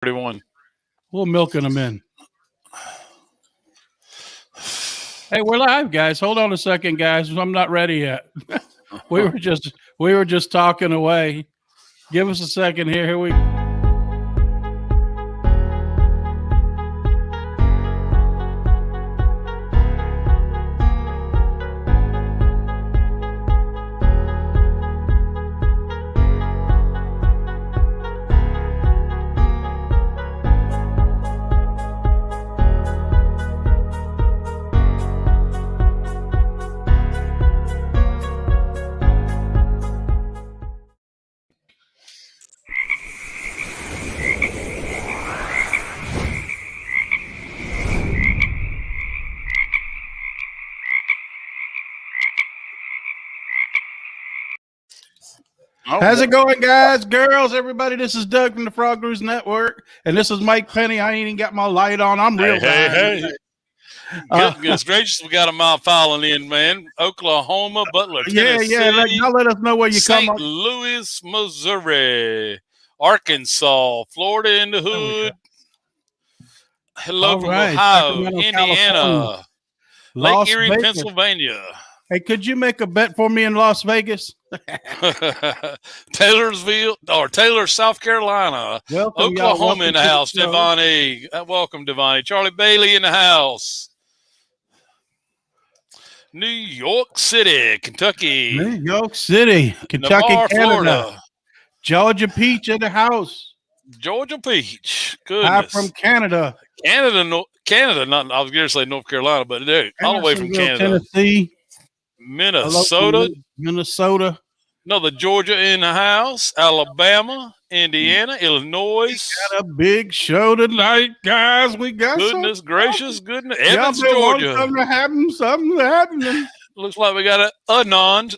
31. We're milking them in. Hey, we're live, guys. Hold on a second, guys. I'm not ready yet. we were just talking away. Give us a second here. Here we How's it going, guys, girls, everybody? This is Doug from the Frog News Network, and this is Mike Penny. I ain't even got my light on. I'm real Hey. Goodness gracious, we got a mile filing in, man. Oklahoma, Butler, Tennessee. Y'all let us know where you come St. Louis, Missouri, Arkansas, Florida in the hood. Hello from Ohio, Indiana, California. Lake Erie, Pennsylvania. Hey, could you make a bet for me in Las Vegas? Taylorsville or Taylor, South Carolina. Welcome, Oklahoma in the house. Devani. Welcome, Devani. Charlie Bailey in the house. New York City, Kentucky. New York City, Kentucky, Navarre, Canada. Florida. Georgia Peach in the house. Georgia Peach. Goodness. Hi from Canada. Canada. Not. I was going to say North Carolina, but dude, all the way from Canada. Tennessee. Minnesota. Another Georgia in the house. Alabama, Indiana, Illinois. We got a big show tonight, guys. We got goodness gracious, goodness. Evans, Georgia. Something happening. Looks like we got a Anand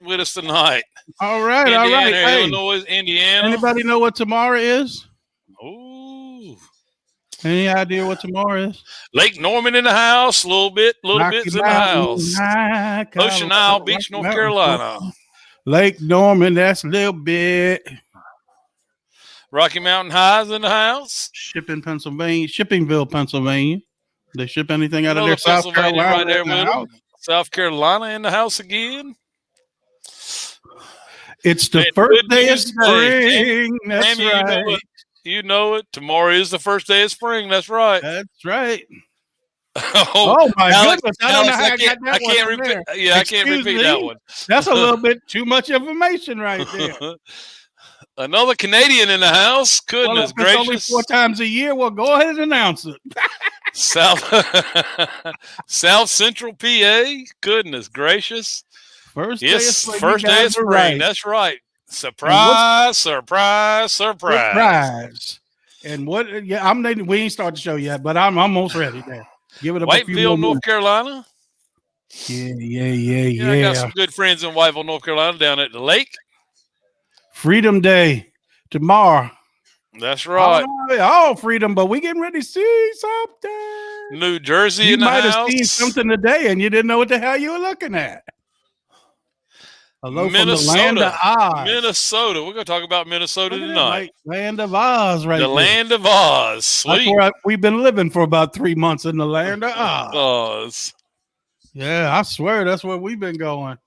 with us tonight. All right, Indiana, Hey, Illinois, Indiana. Anybody know what tomorrow is? Ooh. Any idea what tomorrow is? Lake Norman in the house, little bits in the house. Ocean Isle Beach, North Carolina. Lake Norman, that's a little bit. Rocky Mountain Highs in the house. Shippingville, Pennsylvania. They ship anything out of there? South Carolina, right there with them. South Carolina in the house again. It's the first day of spring. That's right. You know it. Tomorrow is the first day of spring. That's right. That's right. Oh my goodness. I can't repeat. Yeah, I can't repeat that one. That's a little bit too much information right there. Another Canadian in the house. Goodness gracious. Only 4 times a year. Well, go ahead and announce it. South Central PA. Goodness gracious. First day of spring. Right. That's right. Surprise. And what? Yeah, we ain't started the show yet, but I'm almost ready there. Give it a Whiteville, North Carolina. Yeah. I got some good friends in Whiteville, North Carolina, down at the lake. Freedom Day tomorrow. That's right. All freedom, but we getting ready to see something. New Jersey in the house. You might have seen something today, and you didn't know what the hell you were looking at. Hello Minnesota, from the land of Oz. Minnesota. We're going to talk about Minnesota tonight. Land of Oz, right? The land of Oz. Sweet. That's where we've been living for about 3 months in the land of Oz. Yeah, I swear that's where we've been going.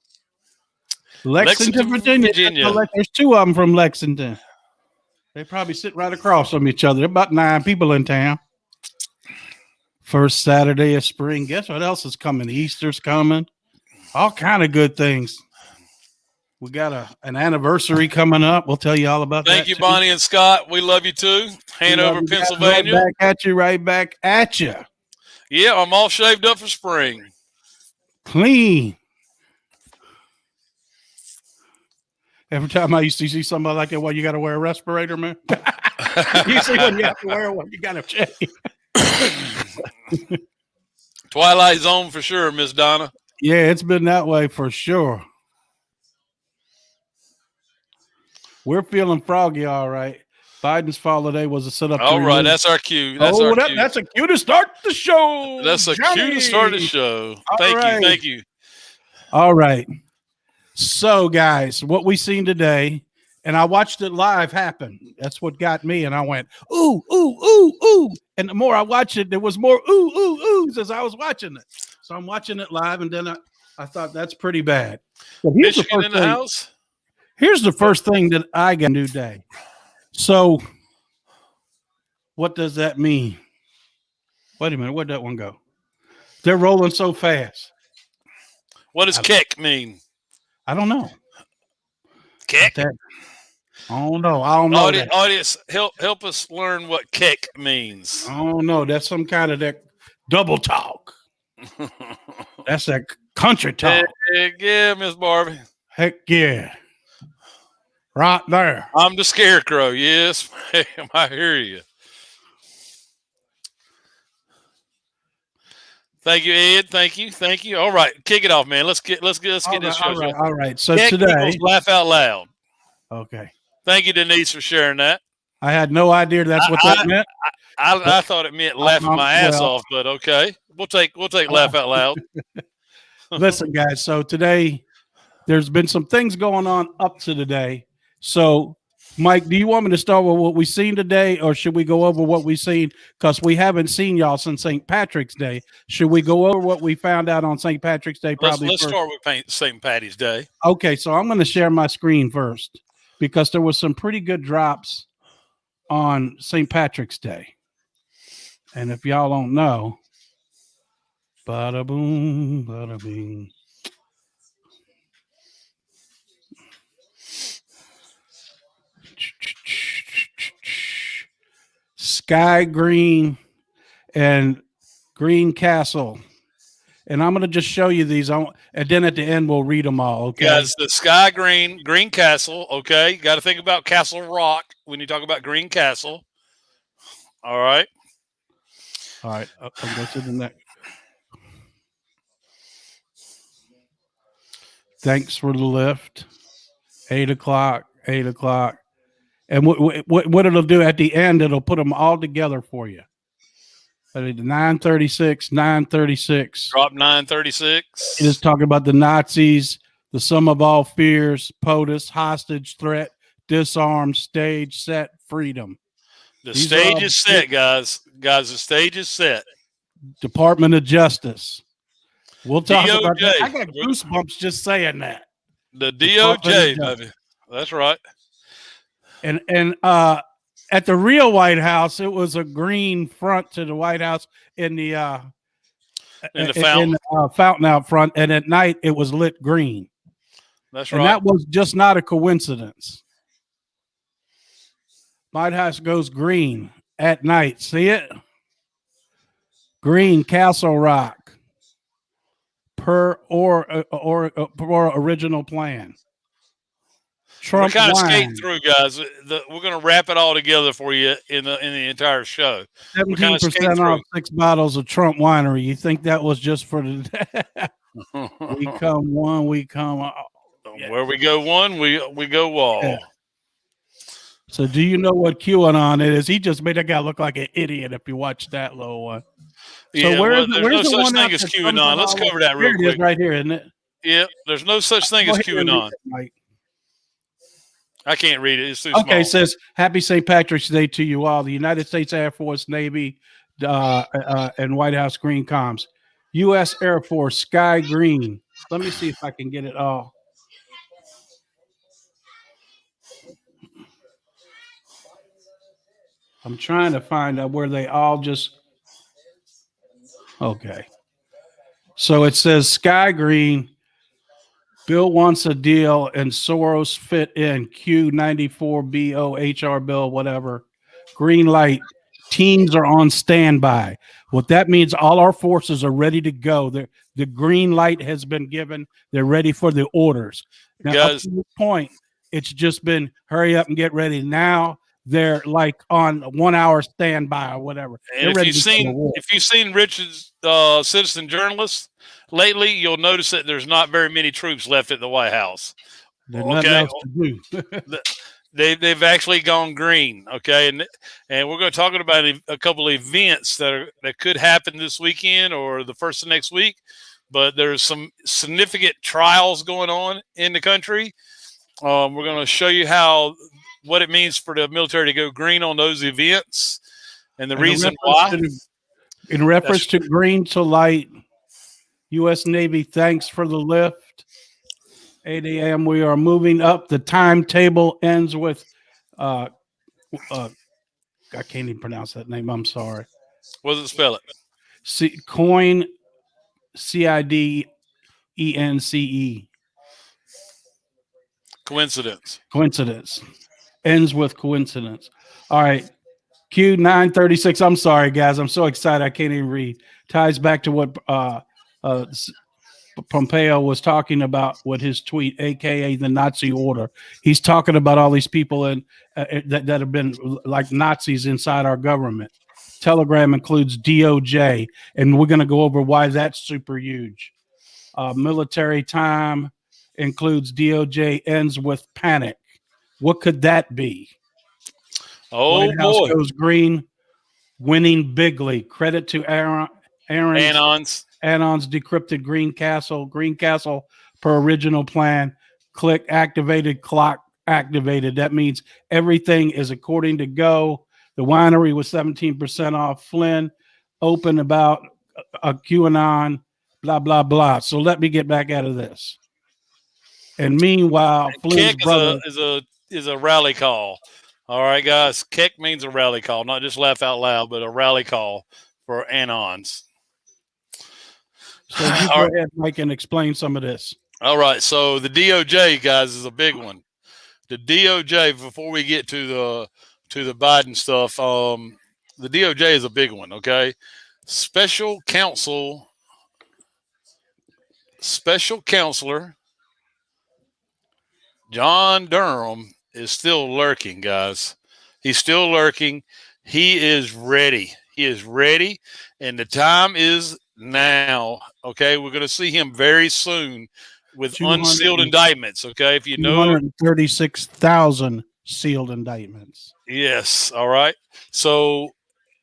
Lexington, Virginia. There's 2 of them from Lexington. They probably sit right across from each other. About 9 people in town. First Saturday of spring. Guess what else is coming? Easter's coming. All kind of good things. We got an anniversary coming up. We'll tell you all about that. Thank you, Bonnie and Scott. We love you too. Hanover, Pennsylvania. Right back at you. Yeah, I'm all shaved up for spring. Clean. Every time I used to see somebody like that, well, you got to wear a respirator, man. You see when you have to wear one, you got to check. Twilight Zone for sure, Miss Donna. Yeah, it's been that way for sure. We're feeling froggy, all right. Biden's fall today was a sit-up. All right, that's our cue. That's a cue to start the show. That's a cue to start the show. Thank you. All right. So, guys, what we seen today, And I watched it live happen. That's what got me. And I went, ooh, ooh, ooh, ooh. And the more I watched it, there was more ooh, ooh, oohs as I was watching it. So I'm watching it live, and then I thought that's pretty bad. So here's Michigan in the house. Here's the first thing that I got a new day. So what does that mean? Wait a minute. Where'd that one go? They're rolling so fast. What does kick mean? I don't know. Kick? I don't know. I don't know. Audience, help us learn what kick means. I don't know. That's some kind of that double talk. That's that country talk. Heck yeah, Miss Barbie. Heck yeah. Right there. I'm the scarecrow. Yes, ma'am. I hear you. Thank you, Ed. Thank you. All right, kick it off, man. Let's get this show. All right. So Kick today, laugh out loud. Okay. Thank you, Denise, for sharing that. I had no idea that's what that meant. I thought it meant laughing my ass off, but okay. We'll take laugh out loud. Listen, guys. So today, there's been some things going on up to today. So, Mike, do you want me to start with what we've seen today, or should we go over what we've seen? Because we haven't seen y'all since St. Patrick's Day. Should we go over what we found out on St. Patrick's Day? Probably. Let's start with St. Patty's Day. Okay, so I'm going to share my screen first because there was some pretty good drops on St. Patrick's Day. And if y'all don't know, bada boom, bada bing. Sky Green and Green Castle. And I'm going to just show you these. And then at the end, we'll read them all. Okay. Guys, the Sky Green Castle. Okay. You got to think about Castle Rock when you talk about Green Castle. All right. All right. I'll go to the next. Thanks for the lift. 8 o'clock. And what it'll do at the end, it'll put them all together for you. 936. Drop 936. It is talking about the Nazis, the sum of all fears, POTUS, hostage threat, disarm, stage set, freedom. The stage is set, guys. Guys, the stage is set. Department of Justice. We'll talk about that. I got goosebumps just saying that. The DOJ, baby. That's right. And at the real White House, it was a green front to the White House in the fountain out front, and at night it was lit green. That's right. And that was just not a coincidence. White House goes green at night. See it? Green Castle Rock per original plan. Trump we're kind of skating through, guys. We're going to wrap it all together for you in the entire show. 17% off 6 bottles of Trump winery. You think that was just for the we come one, we come all. Where we go one, we go all. Yeah. So do you know what QAnon is? He just made that guy look like an idiot if you watch that little one. So yeah, there's no such thing as QAnon. Let's cover that real quick. Right here, isn't it? Yeah, there's no such thing as QAnon. I can't read it. It's too small. Okay, it says, Happy St. Patrick's Day to you all. The United States Air Force, Navy, and White House Green Comms. U.S. Air Force, Sky Green. Let me see if I can get it all. I'm trying to find out where they all just... Okay. So it says Sky Green... Bill wants a deal, and Soros fit in. Q94BO HR bill, whatever. Green light. Teams are on standby. What that means, all our forces are ready to go. The green light has been given. They're ready for the orders. Now, up to this point, it's just been hurry up and get ready. Now they're like on 1 hour standby or whatever. And if you've seen Richard's Citizen Journalist lately, you'll notice that there's not very many troops left at the White House. There's nothing else to do. They've actually gone green. Okay, and we're going to talk about a couple of events that could happen this weekend or the first of next week. But there's some significant trials going on in the country. We're going to show you what it means for the military to go green on those events and the reason why. In reference to green to light, U.S. Navy, thanks for the lift. 8 a.m. We are moving up. The timetable ends with, I can't even pronounce that name. I'm sorry. What does it spell it? Coin, CIDENCE. Coincidence. Ends with coincidence. All right. Q 936. I'm sorry, guys. I'm so excited. I can't even read. Ties back to what Pompeo was talking about with his tweet, aka the Nazi order. He's talking about all these people that have been like Nazis inside our government. Telegram includes DOJ, and we're going to go over why that's super huge. Military time includes DOJ, ends with panic. What could that be? Oh, White House goes green, winning bigly. Credit to Anon's decrypted Green Castle per original plan. Click activated, clock activated. That means everything is according to go. The winery was 17% off. Flynn open about a QAnon, blah, blah, blah. So let me get back out of this. And meanwhile, Flynn's brother is a rally call. All right, guys. Kick means a rally call, not just laugh out loud, but a rally call for Anons. So you go ahead, Mike, and explain some of this. All right. So the DOJ, guys, is a big one. The DOJ, before we get to the Biden stuff, the DOJ is a big one. Okay. Special Counselor John Durham is still lurking, guys. He's still lurking. He is ready. And the time is now. Okay, we're going to see him very soon with unsealed indictments. Okay, if you know, 236,000 sealed indictments. Yes. All right. So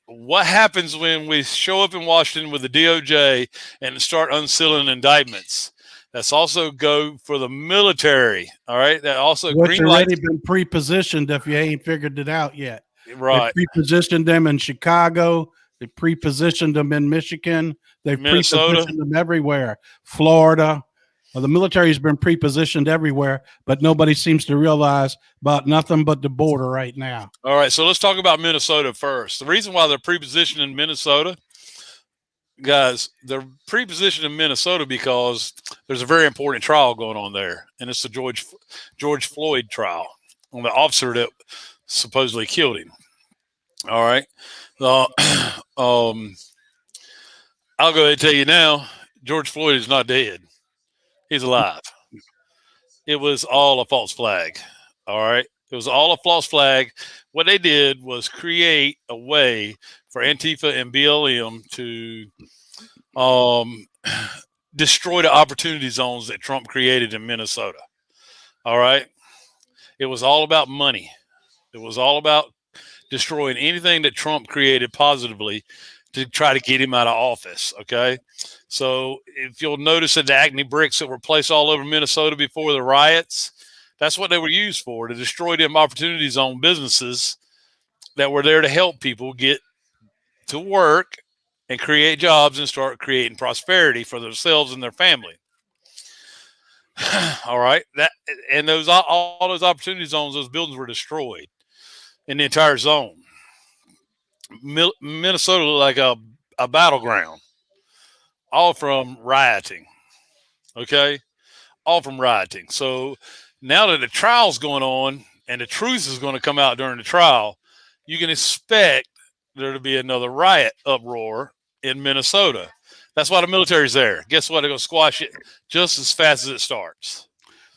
what happens when we show up in Washington with the DOJ and start unsealing indictments? That's also go for the military. All right. That also green already been pre-positioned if you ain't figured it out yet. Right. They pre-positioned them in Chicago. They pre-positioned them in Michigan. They've pre-positioned them everywhere. Florida. Well, the military has been pre-positioned everywhere, but nobody seems to realize about nothing but the border right now. All right. So let's talk about Minnesota first. The reason why they're pre-positioned in Minnesota, guys, they're pre-positioned in Minnesota because there's a very important trial going on there, and it's the George Floyd trial on the officer that supposedly killed him. All right. I'll go ahead and tell you now, George Floyd is not dead. He's alive. It was all a false flag. All right. It was all a false flag. What they did was create a way for Antifa and BLM to destroy the opportunity zones that Trump created in Minnesota. All right. It was all about money. It was all about destroying anything that Trump created positively to try to get him out of office. Okay. So if you'll notice that the acne bricks that were placed all over Minnesota before the riots, that's what they were used for, to destroy them opportunity zone businesses that were there to help people get to work and create jobs and start creating prosperity for themselves and their family. All right. And all those opportunity zones, those buildings were destroyed in the entire zone. Minnesota looked like a battleground, all from rioting. Okay. All from rioting. So now that the trial's going on and the truth is going to come out during the trial, you can expect there to be another riot uproar in Minnesota. That's why the military's there. Guess what? They're going to squash it just as fast as it starts.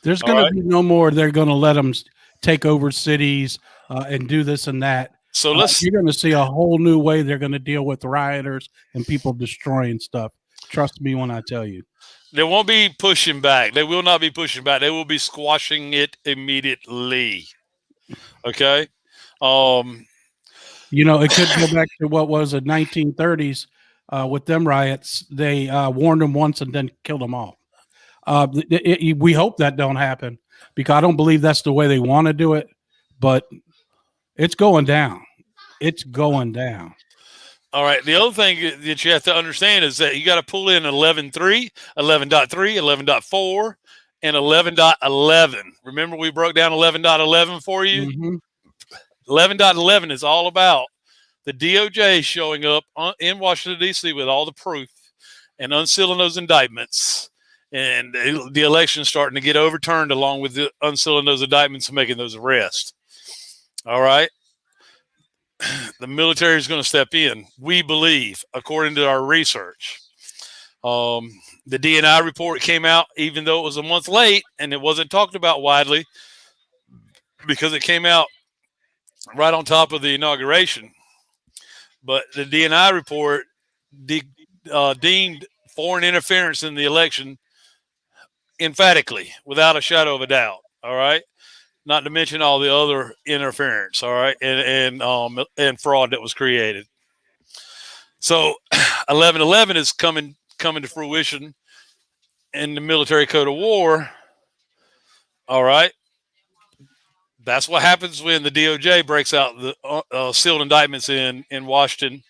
There's going to be no more. They're going to let them take over cities and do this and that. So you're going to see a whole new way they're going to deal with rioters and people destroying stuff. Trust me when I tell you. They won't be pushing back. They will not be pushing back. They will be squashing it immediately. Okay. It could go back to what was the 1930s with them riots. They warned them once and then killed them all. We hope that don't happen. because I don't believe that's the way they want to do it, but it's going down. It's going down. All right. The other thing that you have to understand is that you got to pull in 11.3, 11.3, 11.4, and 11.11. Remember, we broke down 11.11 for you? Mm-hmm. 11.11 is all about the DOJ showing up in Washington, D.C. with all the proof and unsealing those indictments. And the election starting to get overturned along with the unsealing those indictments and making those arrests. All right. The military is going to step in, we believe, according to our research. The DNI report came out, even though it was a month late and it wasn't talked about widely because it came out right on top of the inauguration. But the DNI report deemed foreign interference in the election emphatically, without a shadow of a doubt. All right. Not to mention all the other interference, all right, and fraud that was created. So 11.11 is coming to fruition in the military code of war. All right. That's what happens when the DOJ breaks out the sealed indictments in Washington.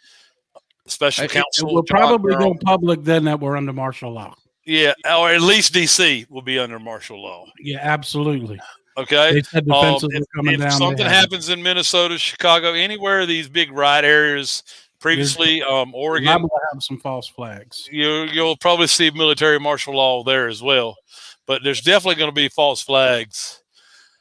Special counsel. We'll probably go public then that we're under martial law. Yeah, or at least D.C. will be under martial law. Yeah, absolutely. Okay. They said defenses were coming down. If something happens in Minnesota, Chicago, anywhere these big riot areas previously, Oregon, liable to have some false flags. You'll probably see military martial law there as well, but there's definitely going to be false flags.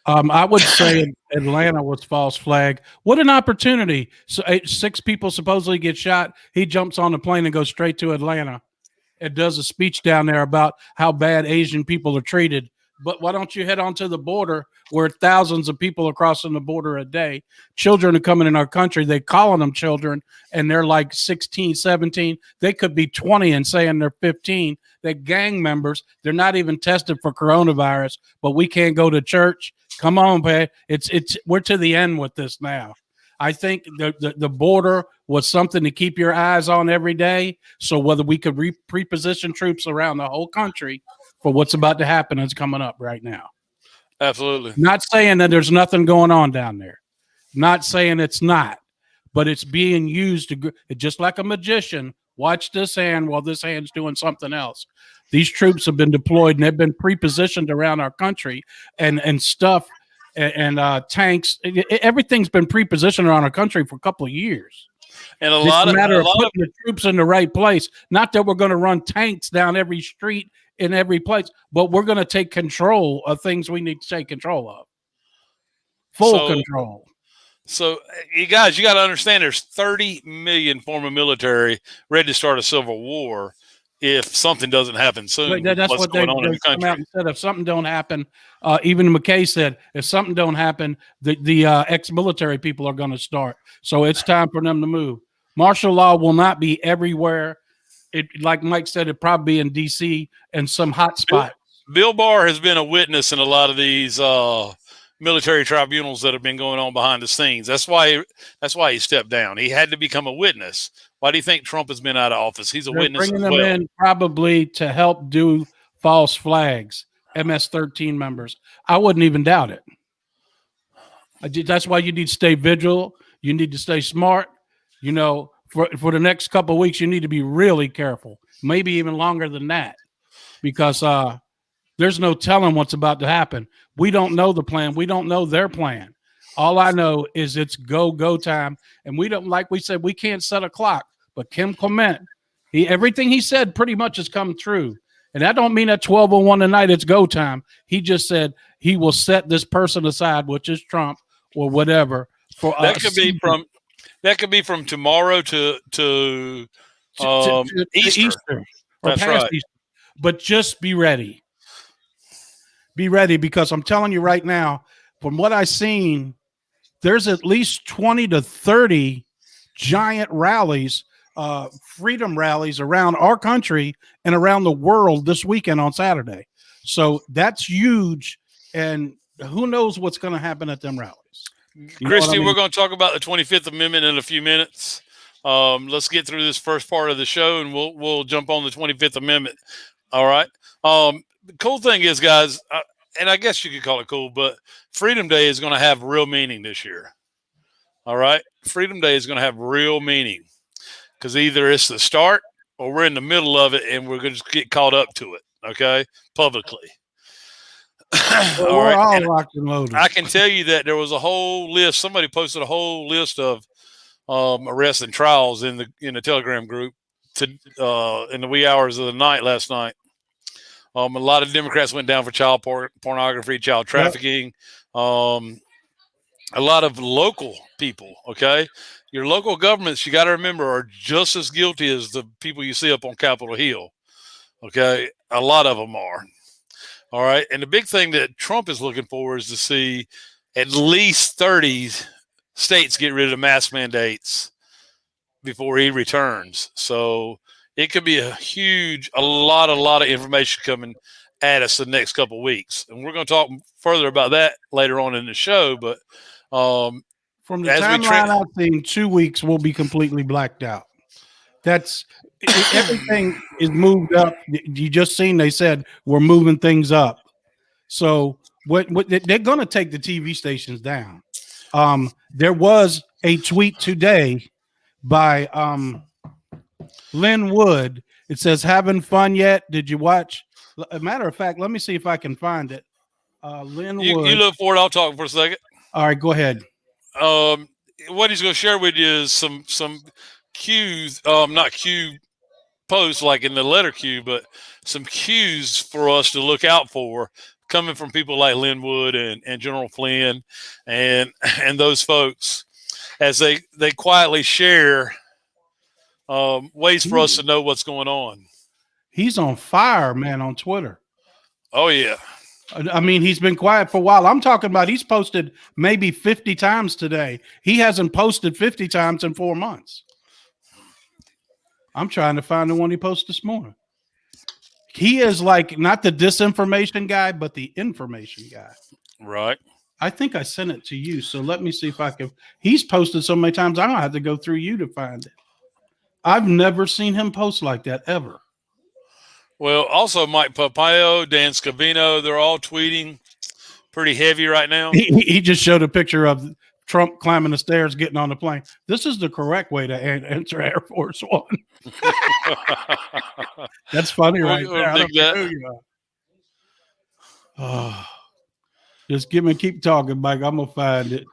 I would say Atlanta was false flag. What an opportunity! So 6 people supposedly get shot. He jumps on the plane and goes straight to Atlanta and does a speech down there about how bad Asian people are treated. But why don't you head on to the border where thousands of people are crossing the border a day? Children are coming in our country. They calling them children, and they're like 16, 17. They could be 20 and saying they're 15. They're gang members. They're not even tested for coronavirus, but we can't go to church. Come on, man. We're to the end with this now. I think the border was something to keep your eyes on every day. So whether we could pre-position troops around the whole country for what's about to happen is coming up right now. Absolutely. Not saying that there's nothing going on down there. Not saying it's not, but it's being used to just like a magician. Watch this hand while this hand's doing something else. These troops have been deployed and they've been pre-positioned around our country and stuff and tanks. Everything's been pre-positioned around our country for a couple of years. And a lot of putting the troops in the right place. Not that we're going to run tanks down every street in every place, but we're going to take control of things we need to take control of. Full control. So, you guys, you got to understand there's 30 million former military ready to start a civil war if something doesn't happen soon. That's what they come out and said. If something don't happen, even McKay said, if something don't happen, the ex-military people are going to start. So it's time for them to move. Martial law will not be everywhere. It, like Mike said, it'd probably be in D.C. and some hot spot. Bill Barr has been a witness in a lot of these military tribunals that have been going on behind the scenes. That's why he stepped down. He had to become a witness. Why do you think Trump has been out of office? He's a witness. Bringing them in probably to help do false flags, MS-13 members. I wouldn't even doubt it. That's why you need to stay vigilant. You need to stay smart. You know, for the next couple of weeks, you need to be really careful. Maybe even longer than that, because there's no telling what's about to happen. We don't know the plan. We don't know their plan. All I know is it's go time, and we don't, like we said, we can't set a clock. But Kim Clement, everything he said pretty much has come true. And that don't mean at 12:01 tonight it's go time. He just said he will set this person aside, which is Trump or whatever. For that could be from tomorrow to Easter. That's right. Easter. But just be ready. Be ready, because I'm telling you right now, from what I've seen, there's at least 20 to 30 giant rallies, freedom rallies around our country and around the world this weekend on Saturday. So that's huge. And who knows what's going to happen at them rallies. Christy, we're going to talk about the 25th Amendment in a few minutes. Let's get through this first part of the show, and we'll jump on the 25th Amendment. All right. The cool thing is, guys, and I guess you could call it cool, but Freedom Day is going to have real meaning this year. All right. Freedom Day is going to have real meaning because either it's the start or we're in the middle of it and we're going to just get caught up to it. Okay. Publicly. All right. All locked and loaded. I can tell you that there was a whole list. Somebody posted a whole list of arrests and trials in the Telegram group in the wee hours of the night last night. A lot of Democrats went down for child pornography, child trafficking. A lot of local people, okay? Your local governments, you got to remember, are just as guilty as the people you see up on Capitol Hill, okay? A lot of them are, all right? And the big thing that Trump is looking for is to see at least 30 states get rid of mask mandates before he returns. So it could be a lot of information coming at us the next couple of weeks. And we're going to talk further about that later on in the show, but from the timeline I've seen, 2 weeks will be completely blacked out. That's everything is moved up. You just seen they said we're moving things up. So what they're going to take the TV stations down. There was a tweet today by Lynn Wood. It says, "Having fun yet? Did you watch?" A matter of fact, let me see if I can find it. Lynn Wood. You look for it. I'll talk for a second. All right, go ahead. What he's going to share with you is some cues, not cue posts like in the letter Q, but some cues for us to look out for coming from people like Lynn Wood and General Flynn and those folks as they quietly share ways for us to know what's going on. He's on fire, man, on Twitter. Oh, yeah. I mean, he's been quiet for a while. I'm talking about he's posted maybe 50 times today. He hasn't posted 50 times in 4 months. I'm trying to find the one he posted this morning. He is like not the disinformation guy, but the information guy. Right. I think I sent it to you. So let me see if I can. He's posted so many times, I don't have to go through you to find it. I've never seen him post like that ever. Well, also Mike Pompeo, Dan Scavino, they're all tweeting pretty heavy right now. He just showed a picture of Trump climbing the stairs, getting on the plane. This is the correct way to enter Air Force One. That's funny, right there. Oh, just keep talking, Mike. I'm gonna find it.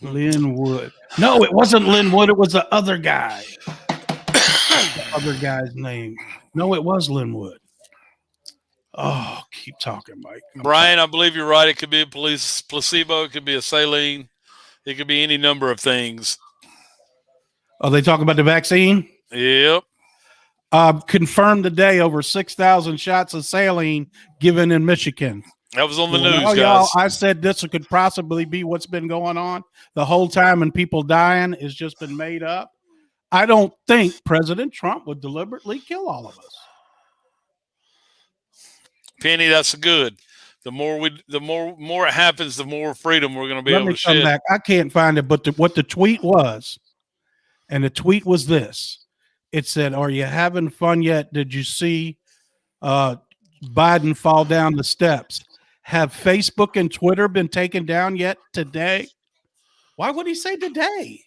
Lynn Wood. No, it wasn't Lynn Wood. It was the other guy. The other guy's name. No, it was Lynn Wood. Oh, keep talking, Mike. Brian, I believe you're right. It could be a placebo. It could be a saline. It could be any number of things. Are they talking about the vaccine? Yep. Confirmed today over 6,000 shots of saline given in Michigan. That was on the news, guys. Y'all, I said this could possibly be what's been going on the whole time, and people dying has just been made up. I don't think President Trump would deliberately kill all of us. Penny, that's good. The more it happens, the more freedom we're going to be able to shed. Let me come back. I can't find it, but what the tweet was, and the tweet was this. It said, "Are you having fun yet? Did you see Biden fall down the steps? Have Facebook and Twitter been taken down yet today?" Why would he say today?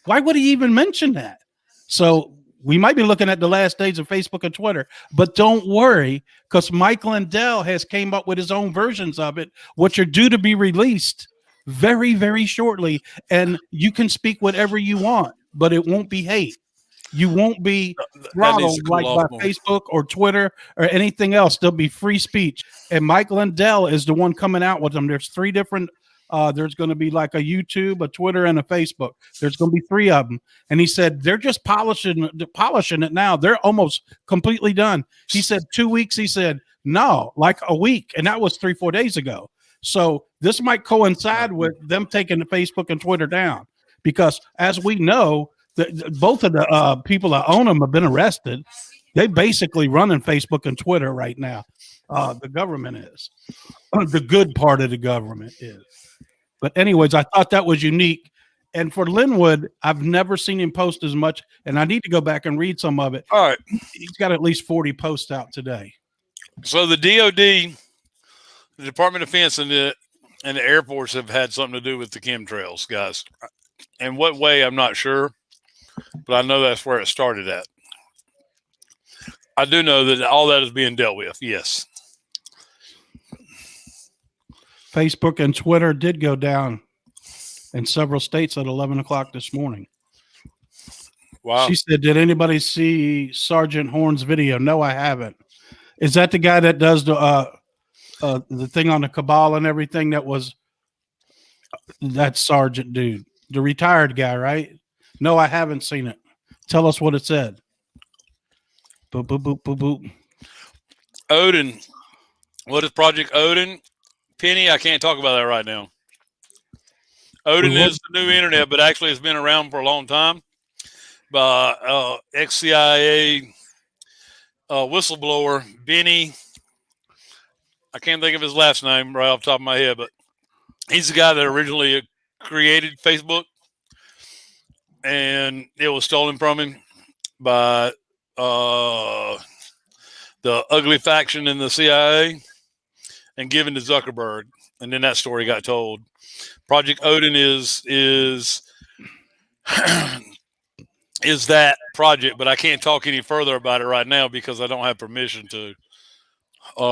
Why would he even mention that? So we might be looking at the last days of Facebook and Twitter, but don't worry, because Mike Lindell has came up with his own versions of it, which are due to be released very, very shortly. And you can speak whatever you want, but it won't be hate. You won't be throttled like by Facebook or Twitter or anything else. There'll be free speech. And Mike Lindell is the one coming out with them. There's 3 different there's going to be like a YouTube, a Twitter, and a Facebook. There's going to be 3 of them. And he said they're just polishing it now. They're almost completely done. He said 2 weeks. He said, no, like a week. And that was 3-4 days ago. So this might coincide with them taking the Facebook and Twitter down. Because as we know, both of the people that own them have been arrested. They basically running Facebook and Twitter right now. The government is. The good part of the government is. But anyways, I thought that was unique. And for Linwood, I've never seen him post as much, and I need to go back and read some of it. All right. He's got at least 40 posts out today. So the DOD The Department of Defense and the Air Force have had something to do with the chemtrails, guys. In what way, I'm not sure, but I know that's where it started at. I do know that all that is being dealt with, yes. Facebook and Twitter did go down in several states at 11 o'clock this morning. Wow. She said, did anybody see Sergeant Horn's video? No, I haven't. Is that the guy that does the thing on the cabal and everything? That sergeant dude, the retired guy, right? No, I haven't seen it. Tell us what it said. Boop, boop, boop, boop, boop. Odin. What is Project Odin? Penny, I can't talk about that right now. Odin is the new internet, but actually it's been around for a long time. By ex-CIA whistleblower Benny. I can't think of his last name right off the top of my head, but he's the guy that originally created Facebook, and it was stolen from him by the ugly faction in the CIA and given to Zuckerberg. And then that story got told. Project Odin is is that project, but I can't talk any further about it right now because I don't have permission to.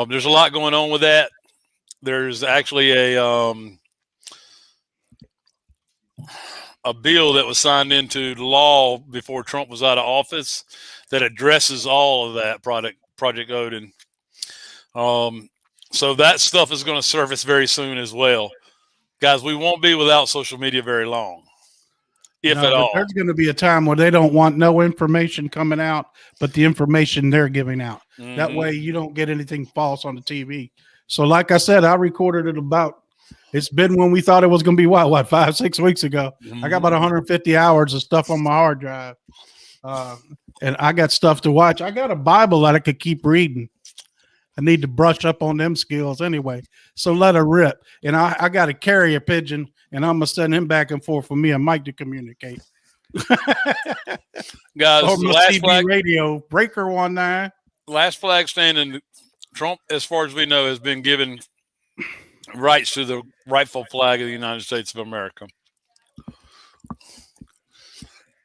There's a lot going on with that. There's actually a bill that was signed into law before Trump was out of office that addresses all of that Project Odin. So that stuff is going to surface very soon as well. Guys, we won't be without social media very long, if at all. There's going to be a time where they don't want no information coming out, but the information they're giving out. Mm-hmm. That way you don't get anything false on the TV. So like I said, I recorded it it's been when we thought it was going to be what 5-6 weeks ago. Mm-hmm. I got about 150 hours of stuff on my hard drive. And I got stuff to watch. I got a Bible that I could keep reading. I need to brush up on them skills anyway. So let her rip. And I got to carry a pigeon, and I'm going to send him back and forth for me and Mike to communicate. Guys, or my CB flag, radio, breaker 19. Last flag standing, Trump, as far as we know, has been given rights to the rightful flag of the United States of America.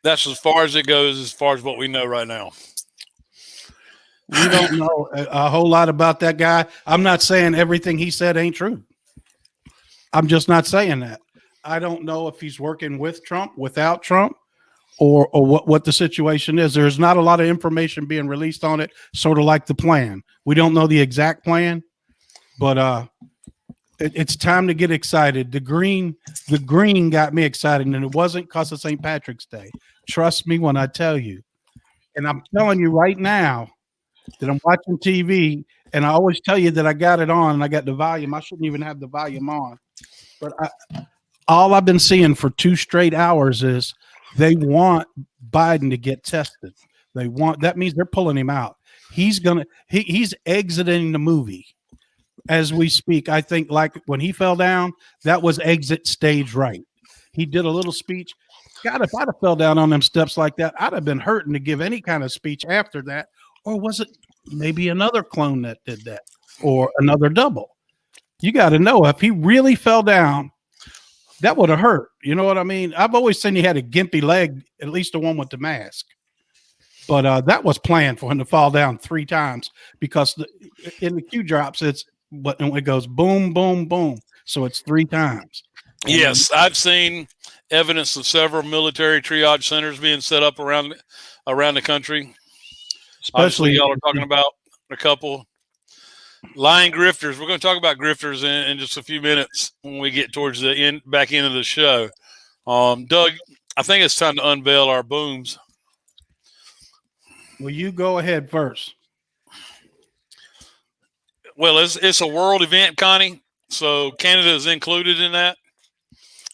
That's as far as it goes, as far as what we know right now. We don't know a whole lot about that guy. I'm not saying everything he said ain't true. I'm just not saying that. I don't know if he's working with Trump, without Trump, or what the situation is. There's not a lot of information being released on it, sort of like the plan. We don't know the exact plan, but it's time to get excited. The green got me excited, and it wasn't because of St. Patrick's Day. Trust me when I tell you. And I'm telling you right now that I'm watching TV, and I always tell you that I got it on and I got the volume. I shouldn't even have the volume on. But all I've been seeing for 2 straight hours is they want Biden to get tested. That means they're pulling him out. He's exiting the movie as we speak. I think like when he fell down, that was exit stage right. He did a little speech. God, if I'd have fell down on them steps like that, I'd have been hurting to give any kind of speech after that. Or was it maybe another clone that did that, or another double? You got to know, if he really fell down, that would have hurt. You know what I mean? I've always seen he had a gimpy leg, at least the one with the mask. But that was planned for him to fall down 3 times, because in the Q drops, it goes boom, boom, boom. So it's 3 times. Yes, I've seen evidence of several military triage centers being set up around the country. Especially y'all are talking about a couple lying grifters. We're going to talk about grifters in just a few minutes when we get towards the back end of the show. Doug, I think it's time to unveil our booms. Well, you go ahead first. Well, it's a world event, Connie. So Canada is included in that.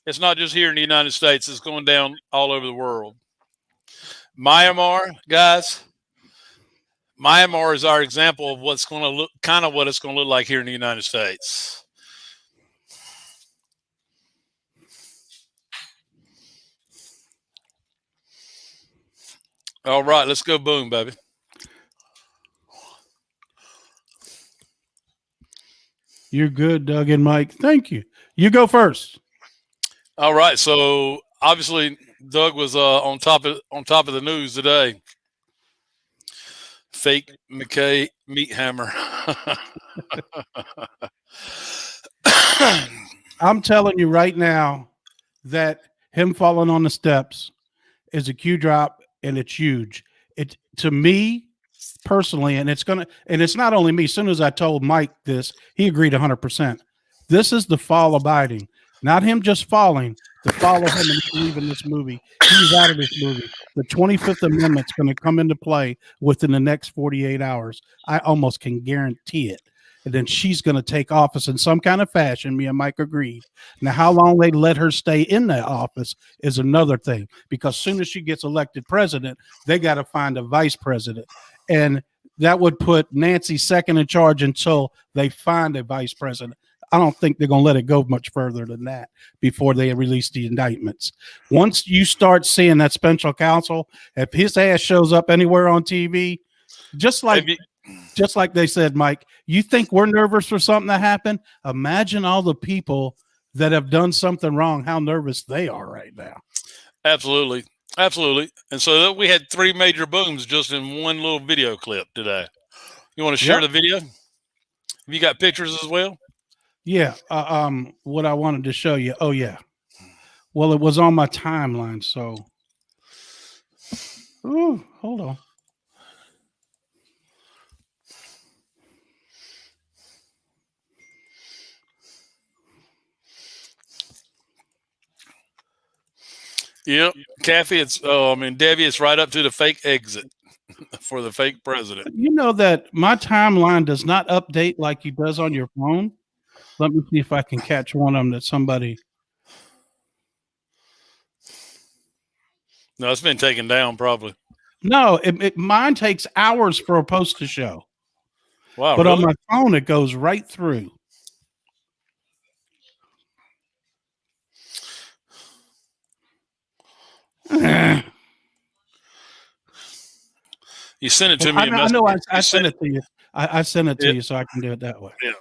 It's not just here in the United States. It's going down all over the world. Myanmar, guys. Myanmar is our example of what's going to look, kind of what it's going to look like here in the United States. All right, let's go boom, baby. You're good, Doug and Mike. Thank you. You go first. All right. So obviously, Doug was on top of the news today. Fake McKay meat hammer. I'm telling you right now that him falling on the steps is a cue drop, and it's huge. It to me personally, and it's not only me. As soon as I told Mike this, he agreed 100%. This is the fall of Biden, not him just falling. The fall of him and leaving this movie. He's out of this movie. The 25th Amendment's going to come into play within the next 48 hours. I almost can guarantee it. And then she's going to take office in some kind of fashion. Me and Mike agreed. Now, how long they let her stay in that office is another thing, because as soon as she gets elected president, they got to find a vice president. And that would put Nancy second in charge until they find a vice president. I don't think they're going to let it go much further than that before they release the indictments. Once you start seeing that special counsel, if his ass shows up anywhere on TV, just like they said, Mike, you think we're nervous for something to happen? Imagine all the people that have done something wrong, how nervous they are right now. Absolutely. Absolutely. And so we had 3 major booms just in one little video clip today. You want to share the video? Have you got pictures as well? Yeah. What I wanted to show you. Oh, yeah. Well, it was on my timeline. So, hold on. Yep. Kathy, Debbie, it's right up to the fake exit for the fake president. You know that my timeline does not update like it does on your phone. Let me see if I can catch one of them that somebody. No, it's been taken down probably. No, mine takes hours for a post to show. Wow. But really? on my phone, it goes right through. You sent it to me. I know I sent it to you. I sent it to you so I can do it that way. Yeah.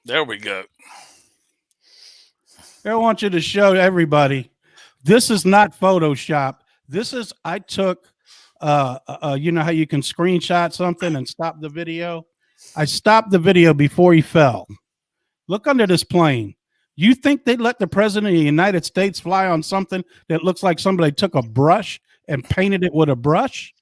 There we go. I want you to show everybody. This is not Photoshop. This is, I took, you know how you can screenshot something and stop the video? I stopped the video before he fell. Look under this plane. You think they'd let the president of the United States fly on something that looks like somebody took a brush and painted it with a brush?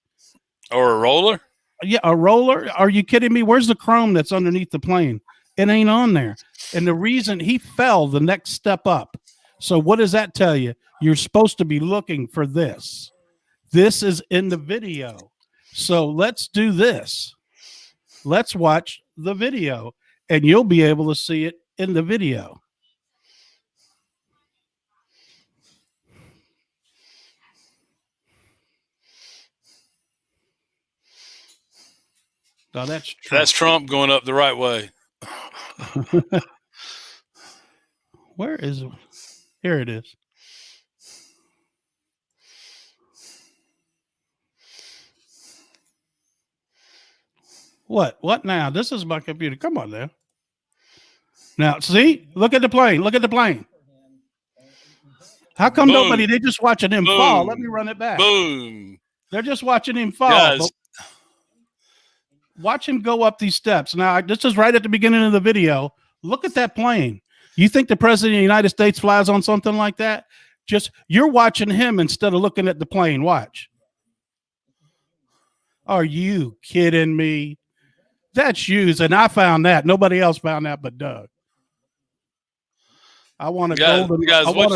Or a roller? Yeah, a roller? Are you kidding me? Where's the chrome that's underneath the plane? It ain't on there. And the reason he fell the next step up. So what does that tell you? You're supposed to be looking for this. This is in the video. So let's do this. Let's watch the video, and you'll be able to see it in the video. No, that's Trump. That's Trump going up the right way. Where is it? Here it is. What now? This is my computer. Come on now. Now, see? Look at the plane. Look at the plane. How come Boom. Nobody? They're just watching him Boom. fall. Let me run it back. Boom. They're just watching him fall. Guys. Watch him go up these steps. Now, this is right at the beginning of the video. Look at that plane. You think the president of the United States flies on something like that? Just, you're watching him instead of looking at the plane. Watch. Are you kidding me? That's used, and I found that. Nobody else found that but Doug. I want to guys, what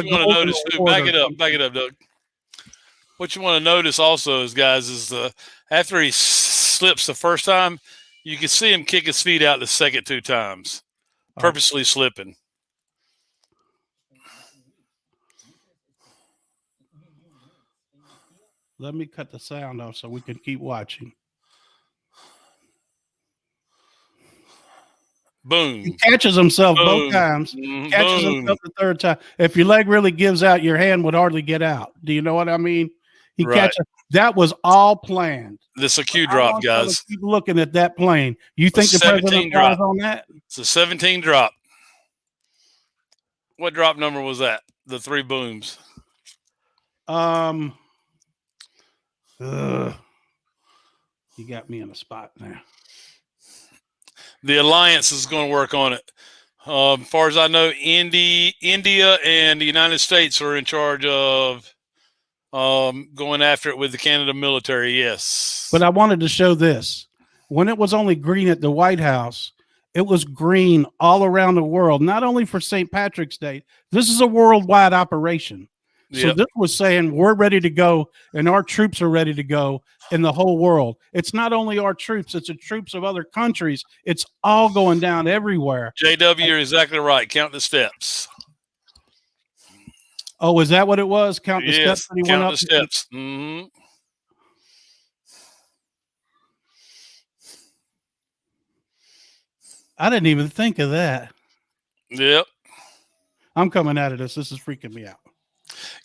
you want to notice too, back it up, Doug. What you want to notice also is, guys, is after he slips the first time, you can see him kick his feet out the second 2 times, purposely slipping. Let me cut the sound off so we can keep watching. Boom. He catches himself both times. Catches himself the third time. If your leg really gives out, your hand would hardly get out. Do you know what I mean? He catches. That was all planned. This a Q drop, guys. Keep looking at that plane. You think the president flies on that? It's a 17 drop. What drop number was that? The 3 booms. You got me in a spot now. The alliance is going to work on it. As far as I know, India and the United States are in charge of going after it with the Canada military. Yes. But I wanted to show this. When it was only green at the White House, it was green all around the world, not only for St. Patrick's Day. This is a worldwide operation. So this was saying we're ready to go and our troops are ready to go in the whole world. It's not only our troops, it's the troops of other countries. It's all going down everywhere. JW, you're exactly right. Count the steps. Oh, is that what it was? Count the steps that he went up? Count the steps. Mm-hmm. I didn't even think of that. Yep. I'm coming out of this. This is freaking me out.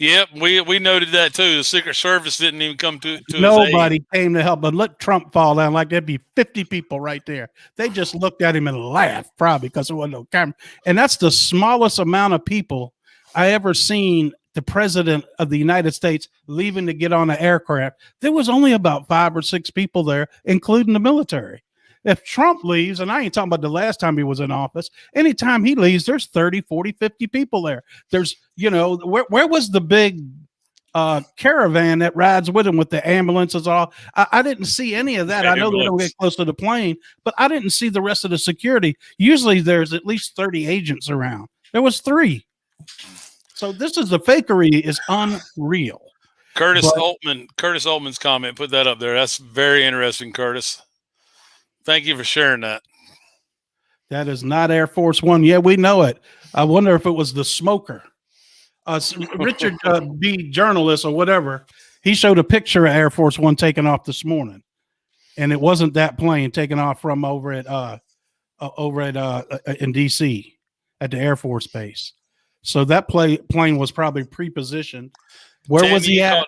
Yep, we noted that too. The Secret Service didn't even come to nobody came to help, but let Trump fall down like there'd be 50 people right there. They just looked at him and laughed, probably because there wasn't no camera. And that's the smallest amount of people I ever seen the president of the United States leaving to get on an aircraft. There was only about 5 or 6 people there, including the military. If Trump leaves, and I ain't talking about the last time he was in office, anytime he leaves, there's 30, 40, 50 people there. There's, where was the big caravan that rides with him with the ambulances? I didn't see any of that. I know they don't get close to the plane, but I didn't see the rest of the security. Usually there's at least 30 agents around. There was 3. So the fakery is unreal. Curtis Altman's comment, put that up there. That's very interesting, Curtis. Thank you for sharing that. That is not Air Force One. Yeah, we know it. I wonder if it was the smoker. Richard B. Journalist or whatever, he showed a picture of Air Force One taking off this morning, and it wasn't that plane taking off from over at in D.C. at the Air Force Base. So that plane was probably pre-positioned. Where was he at?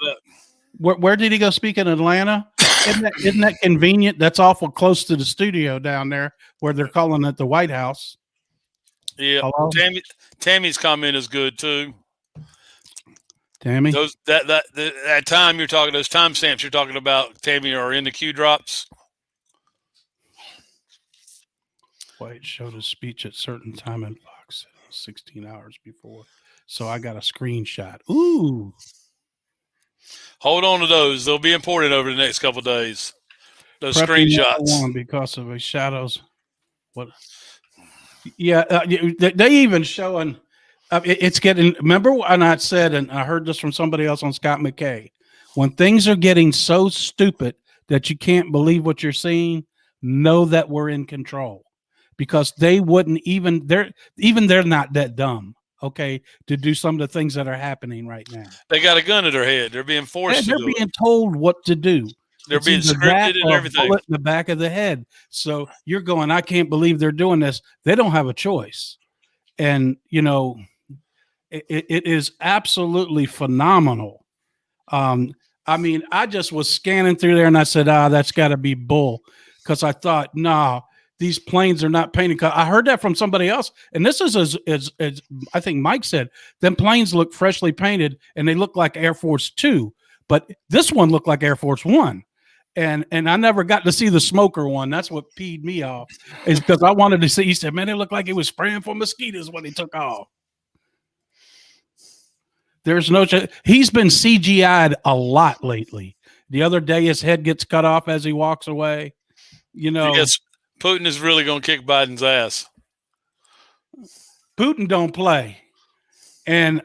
Where did he go speak in Atlanta? Isn't that convenient? That's awful close to the studio down there where they're calling it the White House. Yeah. Tammy's comment is good too. Tammy? That time you're talking, those timestamps you're talking about, Tammy, are in the Q drops. White showed his speech at certain time in Fox 16 hours before. So I got a screenshot. Ooh. Hold on to those. They'll be important over the next couple of days. Those screenshots. Because of his shadows. What? Yeah, they even showing. It's getting. Remember when I said, and I heard this from somebody else on Scott McKay, when things are getting so stupid that you can't believe what you're seeing, know that we're in control, because they wouldn't even. They're not that dumb. Okay, to do some of the things that are happening right now. They got a gun at their head. They're being forced. They're being told what to do. They're being scripted and everything. Bullet in the back of the head. So you're going, I can't believe they're doing this. They don't have a choice. And, it is absolutely phenomenal. I mean, I just was scanning through there and I said, that's got to be bull. Because I thought, these planes are not painted. I heard that from somebody else. And this is as I think Mike said, them planes look freshly painted and they look like Air Force 2. But this one looked like Air Force 1. And I never got to see the smoker one. That's what peed me off, is because I wanted to see. He said, man, it looked like he was spraying for mosquitoes when he took off. There's no he's been CGI'd a lot lately. The other day his head gets cut off as he walks away. Yes, Putin is really going to kick Biden's ass. Putin don't play. And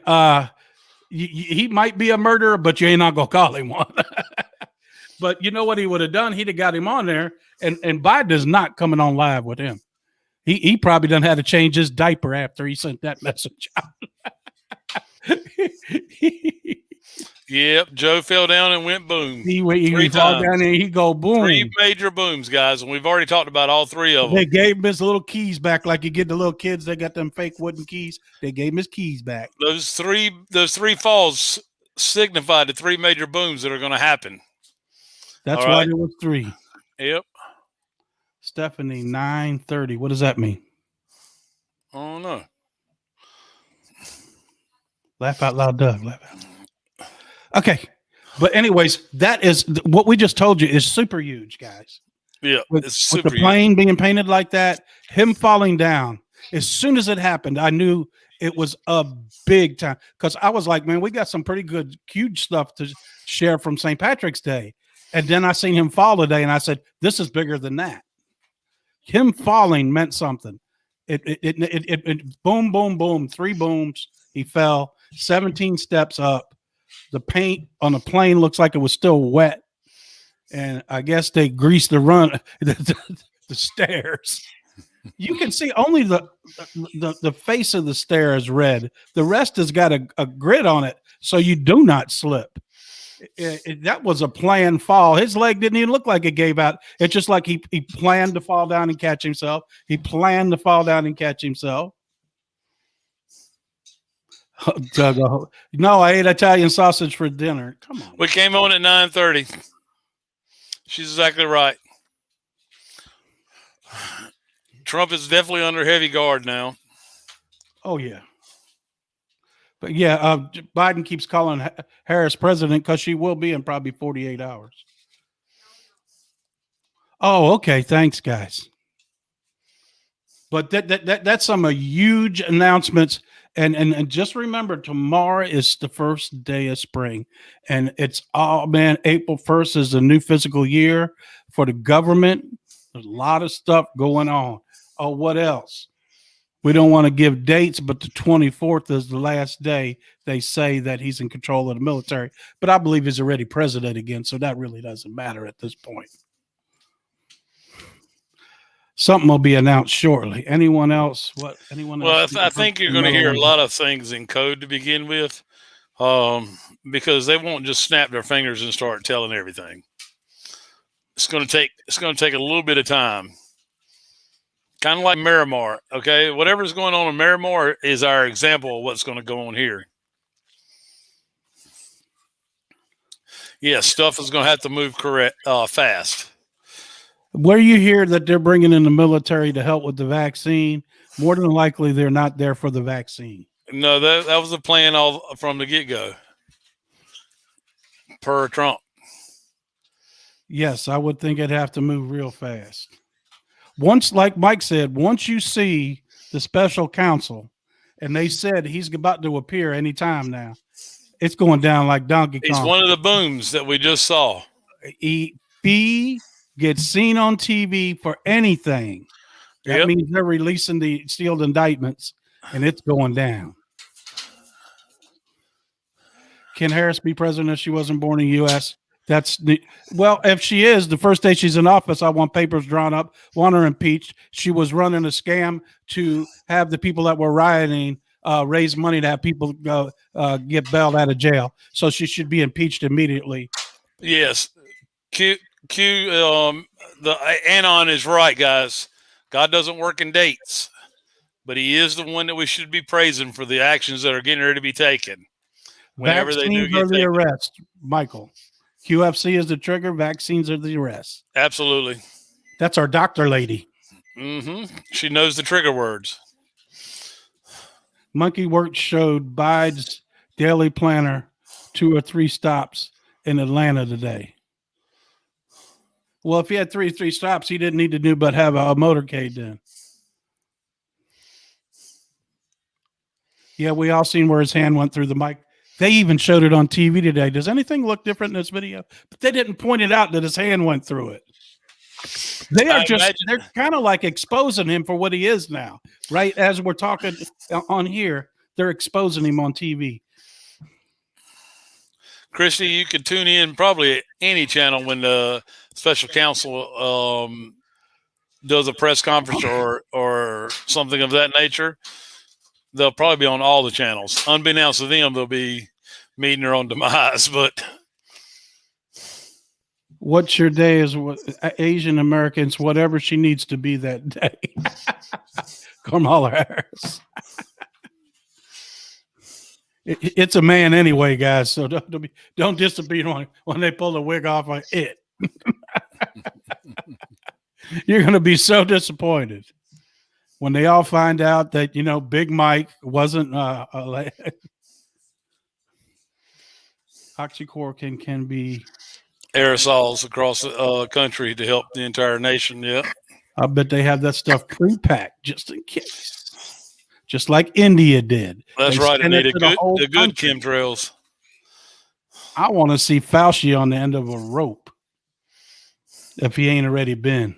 he might be a murderer, but you ain't not going to call him one. But you know what he would have done? He'd have got him on there, and Biden is not coming on live with him. He probably done had to change his diaper after he sent that message out. Yep, Joe fell down and went boom. He fell down and he go boom. 3 major booms, guys, and we've already talked about all 3 of them. They gave him his little keys back, like you get the little kids. They got them fake wooden keys. They gave him his keys back. Those three falls signify the 3 major booms that are going to happen. That's why there was 3. Yep. Stephanie, 9:30. What does that mean? I don't know. Laugh out loud, Doug. Laugh out. Okay. But anyways, that is what we just told you is super huge, guys. Yeah. With the plane being painted like that, him falling down. As soon as it happened, I knew it was a big time. Because I was like, man, we got some pretty good, huge stuff to share from St. Patrick's Day. And then I seen him fall today, and I said, this is bigger than that. Him falling meant something. It boom, boom, boom, 3 booms. He fell 17 steps up. The paint on the plane looks like it was still wet. And I guess they greased the stairs. You can see only the face of the stair is red. The rest has got a grid on it, so you do not slip. That was a planned fall. His leg didn't even look like it gave out. It's just like he planned to fall down and catch himself. He planned to fall down and catch himself. Doug, no, I ate Italian sausage for dinner. Come on. We came on at 9:30. She's exactly right. Trump is definitely under heavy guard now. Oh, yeah. But, yeah, Biden keeps calling Harris president because she will be in probably 48 hours. Oh, okay. Thanks, guys. But that's some huge announcements. And just remember, tomorrow is the first day of spring. And it's April 1st is the new fiscal year for the government. There's a lot of stuff going on. Oh, what else? We don't want to give dates, but the 24th is the last day they say that he's in control of the military. But I believe he's already president again, so that really doesn't matter at this point. Something will be announced shortly. Anyone else? Well, I think you're going to hear a lot of things in code to begin with, because they won't just snap their fingers and start telling everything. It's going to take a little bit of time. Kind of like Miramar, okay? Whatever's going on in Miramar is our example of what's going to go on here. Yeah, stuff is going to have to move fast. Where you hear that they're bringing in the military to help with the vaccine, more than likely they're not there for the vaccine. No, that was the plan all from the get-go, per Trump. Yes, I would think it'd have to move real fast. Once, like Mike said, once you see the special counsel, and they said he's about to appear anytime now, it's going down like Donkey Kong. He's one of the booms that we just saw. He gets seen on TV for anything. That means they're releasing the sealed indictments, and it's going down. Can Harris be president if she wasn't born in the U.S.? Well, if she is, the first day she's in office, I want papers drawn up, want her impeached. She was running a scam to have the people that were rioting raise money to have people get bailed out of jail. So she should be impeached immediately. Yes. The Anon is right, guys. God doesn't work in dates, but he is the one that we should be praising for the actions that are getting ready to be taken. Whenever Vaccines they do get are the arrest, Michael. QFC is the trigger. Vaccines are the arrest. Absolutely. That's our doctor lady. Mm-hmm. She knows the trigger words. Monkey Works showed Biden's daily planner 2 or 3 stops in Atlanta today. Well, if he had 3 stops, he didn't need to do but have a motorcade then. Yeah, we all seen where his hand went through the mic. They even showed it on TV today. Does anything look different in this video? But they didn't point it out that his hand went through it. They're kind of like exposing him for what he is now, right? As we're talking on here, they're exposing him on TV. Christy, you could tune in probably any channel when the special counsel does a press conference or something of that nature. They'll probably be on all the channels. Unbeknownst to them, they'll be meeting their own demise. But what's your day is Asian Americans, whatever she needs to be that day. Kamala Harris. It's a man anyway, guys. So don't disappear when they pull the wig off of it. You're going to be so disappointed when they all find out that, Big Mike wasn't oxychloroquine can be aerosols across the country to help the entire nation. Yeah. I bet they have that stuff pre-packed just in case. Just like India did. That's right. They need a good chemtrails. I want to see Fauci on the end of a rope if he ain't already been.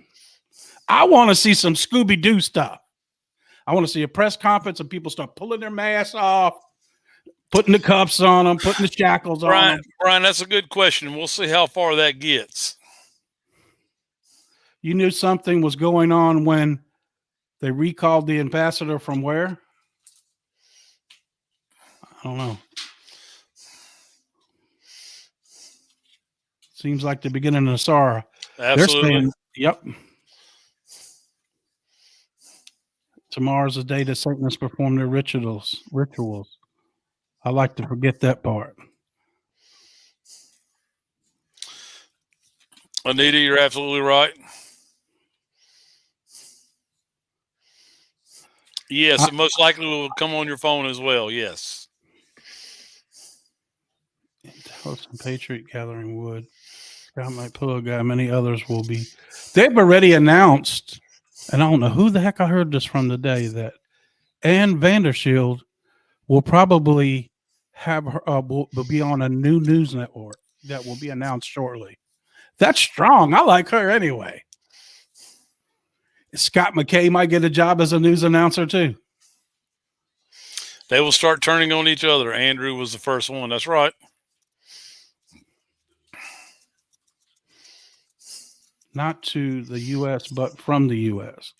I want to see some Scooby-Doo stuff. I want to see a press conference and people start pulling their masks off, putting the cuffs on them, putting the shackles on them. Brian, that's a good question. We'll see how far that gets. You knew something was going on when they recalled the ambassador from where? I don't know. Seems like the beginning of Sarah. Absolutely. They're saying, yep. Tomorrow's the day that Satanists perform their rituals. I like to forget that part. Anita, you're absolutely right. Yes, it most likely will come on your phone as well. Yes. Host and Patriot Gathering Wood. Scott Mike Pillow Guy. Many others will be. They've already announced, and I don't know who the heck I heard this from today, that Ann Vandershield will probably have her will be on a new news network that will be announced shortly. That's strong. I like her anyway. Scott McKay might get a job as a news announcer too. They will start turning on each other. Andrew was the first one. That's right. Not to the U.S., but from the U.S.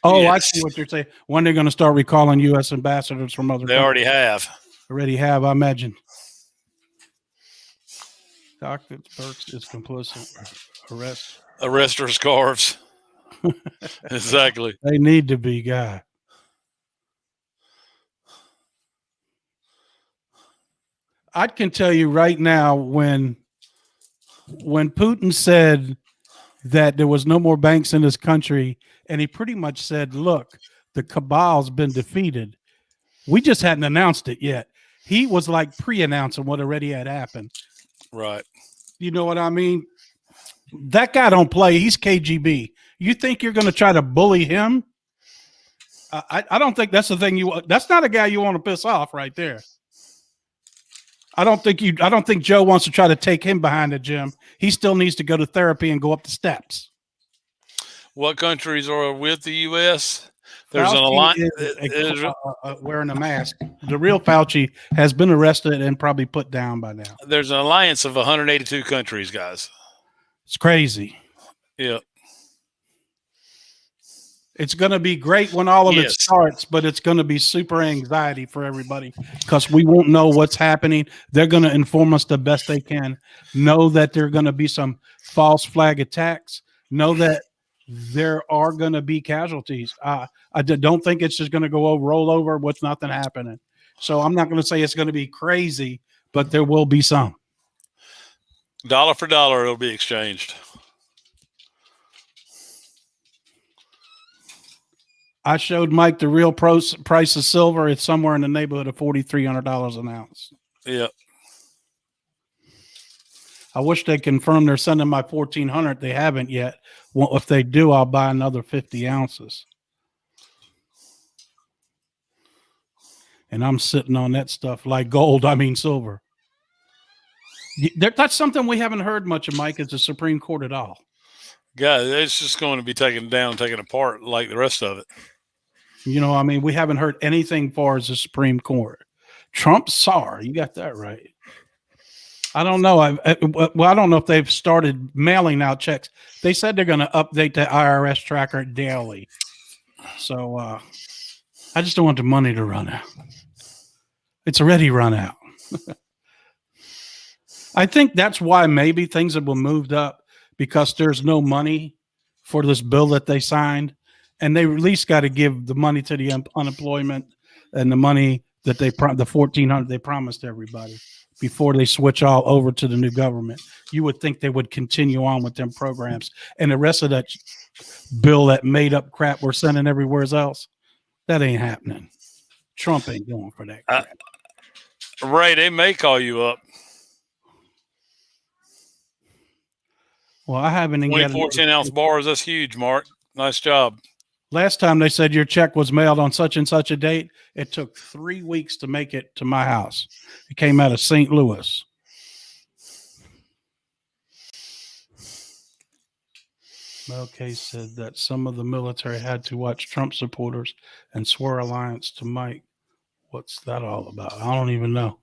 Oh, yes. I see what you're saying. When they're going to start recalling U.S. ambassadors from other countries. Already have. I imagine. Dr. Burks is complicit. Arrest her scarves. Exactly. They need to be, guy. I can tell you right now, when Putin said that there was no more banks in this country, and he pretty much said, look, the cabal's been defeated. We just hadn't announced it yet. He was like pre-announcing what already had happened. Right. You know what I mean? That guy don't play. He's KGB. You think you're going to try to bully him? I don't think that's the thing that's not a guy you want to piss off right there. I don't think Joe wants to try to take him behind the gym. He still needs to go to therapy and go up the steps. What countries are with the U.S.? There's an alliance wearing a mask. The real Fauci has been arrested and probably put down by now. There's an alliance of 182 countries, guys. It's crazy. Yeah. It's going to be great when all of it starts, but it's going to be super anxiety for everybody because we won't know what's happening. They're going to inform us the best they can. Know that there are going to be some false flag attacks. Know that there are going to be casualties. I don't think it's just going to roll over with nothing happening. So I'm not going to say it's going to be crazy, but there will be some. Dollar for dollar, it'll be exchanged. I showed Mike the real price of silver. It's somewhere in the neighborhood of $4,300 an ounce. Yeah. I wish they confirmed they're sending my 1,400. They haven't yet. Well, if they do, I'll buy another 50 ounces. And I'm sitting on that stuff like gold. I mean, silver. That's something we haven't heard much of, Mike, is the Supreme Court at all. Yeah, it's just going to be taken down, taken apart like the rest of it. You know, I mean, we haven't heard anything far as the Supreme Court. Trump SAR, you got that right. I don't know. I don't know if they've started mailing out checks. They said they're going to update the IRS tracker daily. So I just don't want the money to run out. It's already run out. I think that's why maybe things have been moved up, because there's no money for this bill that they signed. And they at least got to give the money to the unemployment and the money that the $1,400 they promised everybody before they switch all over to the new government. You would think they would continue on with them programs, and the rest of that bill, that made up crap we're sending everywhere else, that ain't happening. Trump ain't going for that crap. Ray, they may call you up. Well, I haven't even 24 10-ounce bars. That's huge, Mark. Nice job. Last time they said your check was mailed on such and such a date. It took 3 weeks to make it to my house. It came out of St. Louis. Melcase said that some of the military had to watch Trump supporters and swear alliance to Mike. What's that all about? I don't even know.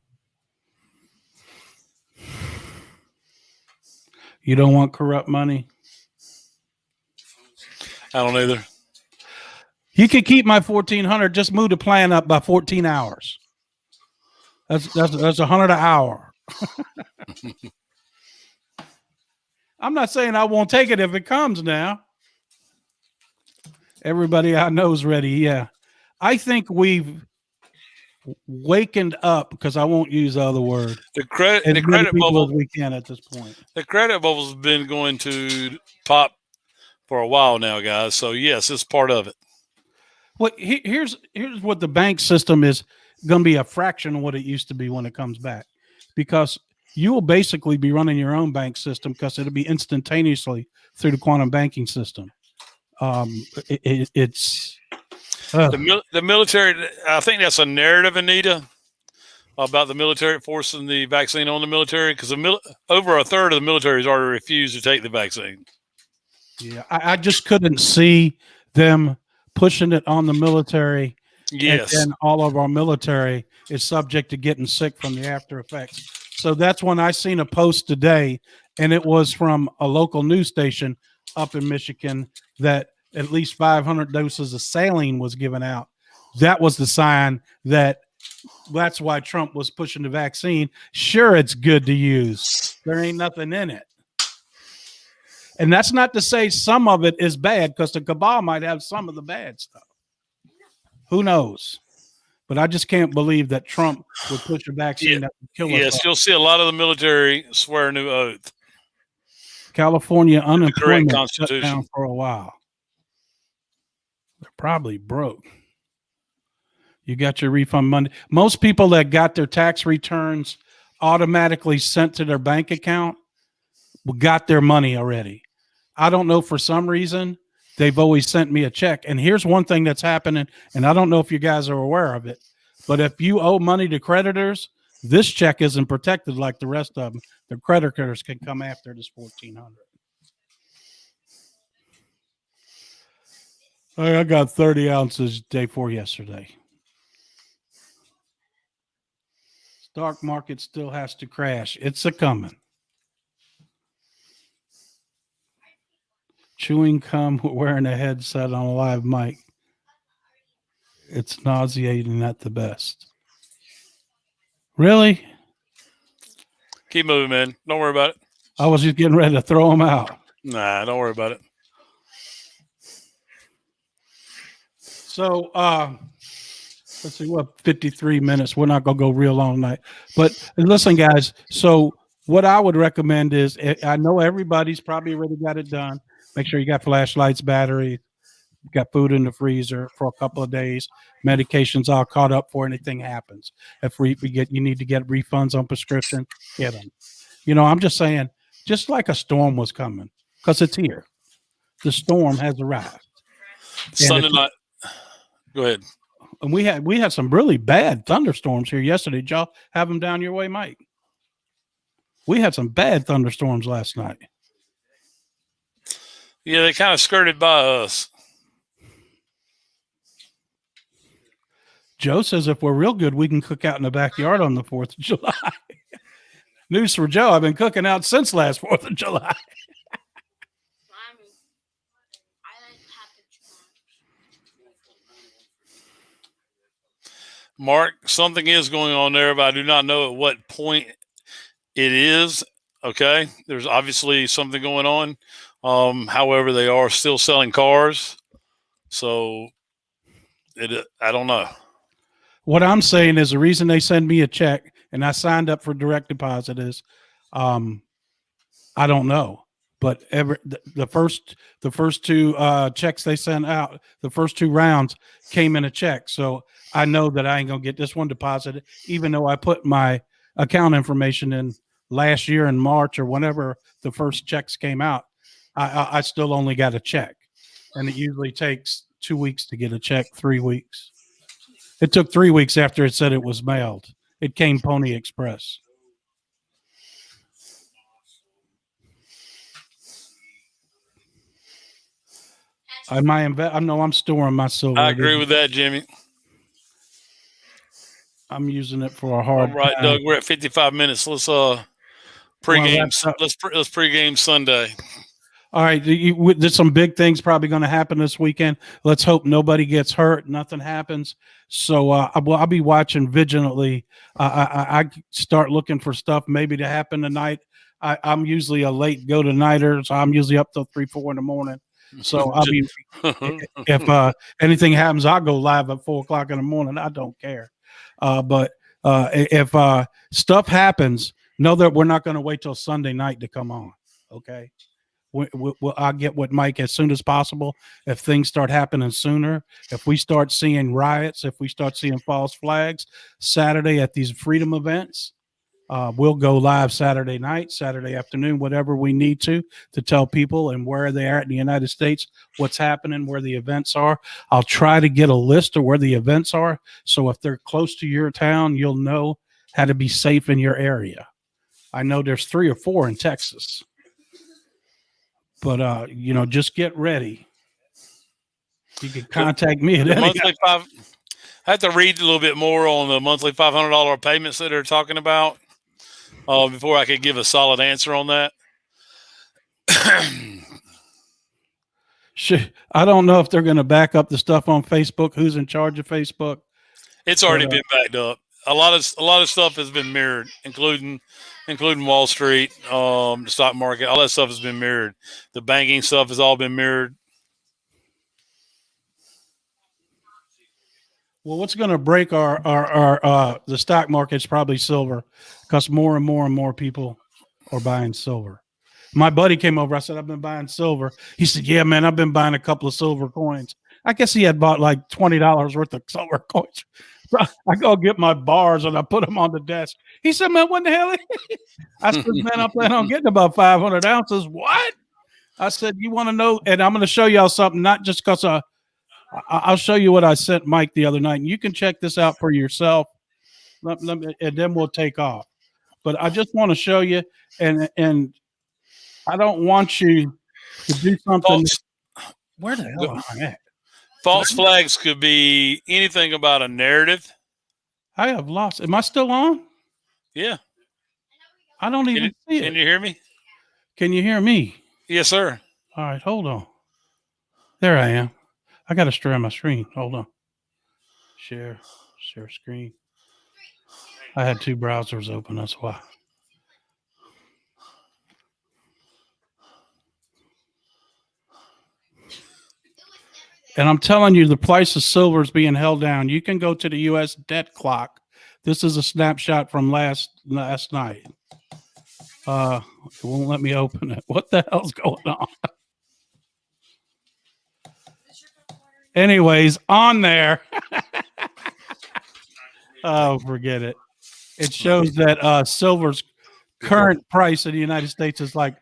You don't want corrupt money? I don't either. You can keep my 1,400. Just move the plan up by 14 hours. That's $100 an hour. I'm not saying I won't take it if it comes now. Everybody I know is ready. Yeah. I think we've wakened up, because I won't use the other word. The credit bubble, as we can at this point. The credit bubble's been going to pop for a while now, guys. So yes, it's part of it. Well, here's what the bank system is going to be: a fraction of what it used to be when it comes back, because you will basically be running your own bank system, because it'll be instantaneously through the quantum banking system. It's the military. I think that's a narrative, Anita, about the military forcing the vaccine on the military, because over a third of the military has already refused to take the vaccine. Yeah, I just couldn't see them pushing it on the military. Yes, and all of our military is subject to getting sick from the after effects. So that's when I seen a post today, and it was from a local news station up in Michigan, that at least 500 doses of saline was given out. That was the sign that's why Trump was pushing the vaccine. Sure, it's good to use. There ain't nothing in it. And that's not to say some of it is bad, because the cabal might have some of the bad stuff. Who knows? But I just can't believe that Trump would push a vaccine that would kill us. Yes, you'll see a lot of the military swear a new oath. California unemployment shut down for a while. They're probably broke. You got your refund money. Most people that got their tax returns automatically sent to their bank account got their money already. I don't know, for some reason, they've always sent me a check. And here's one thing that's happening, and I don't know if you guys are aware of it, but if you owe money to creditors, this check isn't protected like the rest of them. The creditors can come after this 1,400. I got 30 ounces day 4 yesterday. Stock market still has to crash. It's a coming. Chewing gum wearing a headset on a live mic. It's nauseating at the best. Really? Keep moving, man. Don't worry about it. I was just getting ready to throw them out. Nah, don't worry about it. So, let's see, 53 minutes. We're not going to go real long tonight. But listen, guys, so what I would recommend is, I know everybody's probably already got it done. Make sure you got flashlights, battery, you got food in the freezer for a couple of days. Medications all caught up before anything happens. If you need to get refunds on prescription, get them. I'm just saying, just like a storm was coming, because it's here. The storm has arrived. Sunday night. Go ahead. And we had some really bad thunderstorms here yesterday. Did y'all have them down your way, Mike? We had some bad thunderstorms last night. Yeah, they kind of skirted by us. Joe says if we're real good, we can cook out in the backyard on the 4th of July. News for Joe. I've been cooking out since last 4th of July. Mark, something is going on there, but I do not know at what point it is. Okay. There's obviously something going on. However, they are still selling cars. So I don't know. What I'm saying is the reason they send me a check and I signed up for direct deposit is, I don't know. But the first two checks they sent out, the first 2 rounds came in a check. So I know that I ain't gonna get this one deposited, even though I put my account information in last year in March or whenever the first checks came out. I still only got a check, and it usually takes 2 weeks to get a check, 3 weeks. It took 3 weeks after it said it was mailed. It came Pony Express. I'm storing my silver. I agree with that, Jimmy. I'm using it for a hard. All right, time. Doug. We're at 55 minutes. Let's pregame. Let's pregame Sunday. All right, there's some big things probably going to happen this weekend. Let's hope nobody gets hurt, nothing happens. So I'll be watching vigilantly. I start looking for stuff maybe to happen tonight. I'm usually a late go to nighter, so I'm usually up till 3-4 in the morning. So I'll be if anything happens, I'll go live at 4 o'clock in the morning. I don't care. But if stuff happens, know that we're not going to wait till Sunday night to come on. Okay. I'll get with Mike as soon as possible. If things start happening sooner, if we start seeing riots, if we start seeing false flags Saturday at these freedom events, we'll go live Saturday night, Saturday afternoon, whatever we need to tell people and where they are in the United States, what's happening, where the events are. I'll try to get a list of where the events are. So if they're close to your town, you'll know how to be safe in your area. I know there's 3 or 4 in Texas. But, just get ready. You can contact me at any monthly I have to read a little bit more on the monthly $500 payments that they're talking about before I could give a solid answer on that. I don't know if they're going to back up the stuff on Facebook. Who's in charge of Facebook? It's already been backed up. A lot of stuff has been mirrored, including Wall Street, the stock market. All that stuff has been mirrored. The banking stuff has all been mirrored. Well, what's going to break our the stock market is probably silver, because more and more people are buying silver. My buddy came over. I said, I've been buying silver. He said, yeah, man, I've been buying a couple of silver coins. I guess he had bought like $20 worth of silver coins. I go get my bars and I put them on the desk. He said, man, what the hell? I said, man, I plan on getting about 500 ounces. What? I said, you want to know? And I'm going to show y'all something, not just because I'll show you what I sent Mike the other night. And you can check this out for yourself. And then we'll take off. But I just want to show you. And I don't want you to do something. Where the hell am I at? False flags could be anything about a narrative. I have lost. Am I still on? Yeah. I don't even see it. Can you hear me? Can you hear me? Yes, sir. All right, hold on. There I am. I got to share my screen. Hold on. Share screen. I had 2 browsers open. That's why. And I'm telling you, the price of silver is being held down. You can go to the U.S. debt clock. This is a snapshot from last night. It won't let me open it. What the hell's going on? Anyways, on there. Oh, forget it. It shows that silver's current price in the United States is like